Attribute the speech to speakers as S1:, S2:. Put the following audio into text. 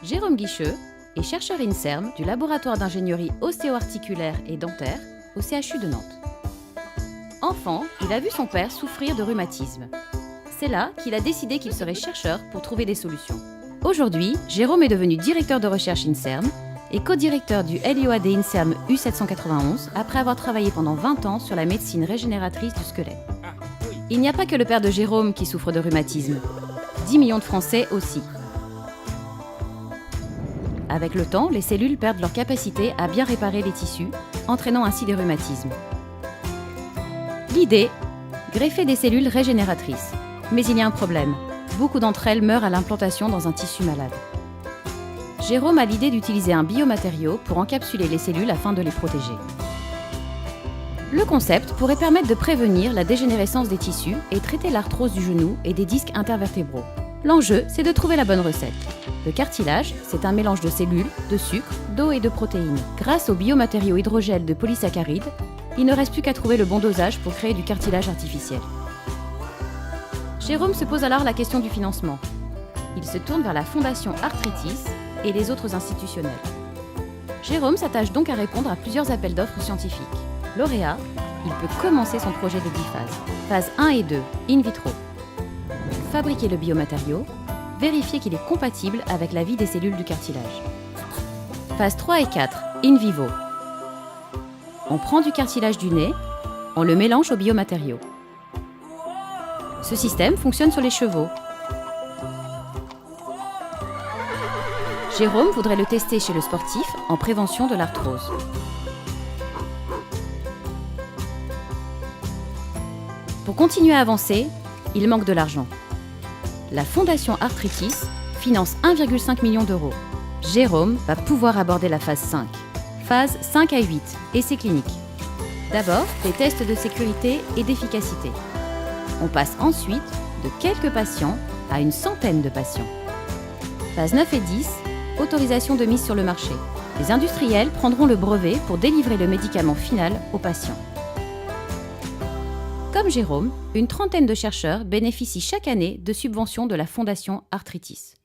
S1: Jérôme Guicheux est chercheur INSERM du laboratoire d'ingénierie ostéo-articulaire et dentaire au CHU de Nantes. Enfant, il a vu son père souffrir de rhumatisme. C'est là qu'il a décidé qu'il serait chercheur pour trouver des solutions. Aujourd'hui, Jérôme est devenu directeur de recherche INSERM et co-directeur du LIOAD INSERM U791 après avoir travaillé pendant 20 ans sur la médecine régénératrice du squelette. Il n'y a pas que le père de Jérôme qui souffre de rhumatisme. 10 millions de Français aussi. Avec le temps, les cellules perdent leur capacité à bien réparer les tissus, entraînant ainsi des rhumatismes. L'idée, greffer des cellules régénératrices. Mais il y a un problème. Beaucoup d'entre elles meurent à l'implantation dans un tissu malade. Jérôme a l'idée d'utiliser un biomatériau pour encapsuler les cellules afin de les protéger. Le concept pourrait permettre de prévenir la dégénérescence des tissus et traiter l'arthrose du genou et des disques intervertébraux. L'enjeu, c'est de trouver la bonne recette. Le cartilage, c'est un mélange de cellules, de sucre, d'eau et de protéines. Grâce au biomatériau hydrogel de polysaccharides, il ne reste plus qu'à trouver le bon dosage pour créer du cartilage artificiel. Jérôme se pose alors la question du financement. Il se tourne vers la Fondation Arthritis et les autres institutionnels. Jérôme s'attache donc à répondre à plusieurs appels d'offres scientifiques. Lauréat, il peut commencer son projet de 10 phases. Phase 1 et 2, in vitro. Fabriquer le biomatériau, vérifier qu'il est compatible avec la vie des cellules du cartilage. Phase 3 et 4, in vivo. On prend du cartilage du nez, on le mélange au biomatériau. Ce système fonctionne sur les chevaux. Jérôme voudrait le tester chez le sportif en prévention de l'arthrose. Pour continuer à avancer, il manque de l'argent. La Fondation Arthritis finance 1,5 million d'euros. Jérôme va pouvoir aborder la phase 5. Phase 5 à 8, essais cliniques. D'abord, des tests de sécurité et d'efficacité. On passe ensuite de quelques patients à une centaine de patients. Phase 9 et 10, autorisation de mise sur le marché. Les industriels prendront le brevet pour délivrer le médicament final aux patients. Comme Jérôme, une trentaine de chercheurs bénéficient chaque année de subventions de la Fondation Arthritis.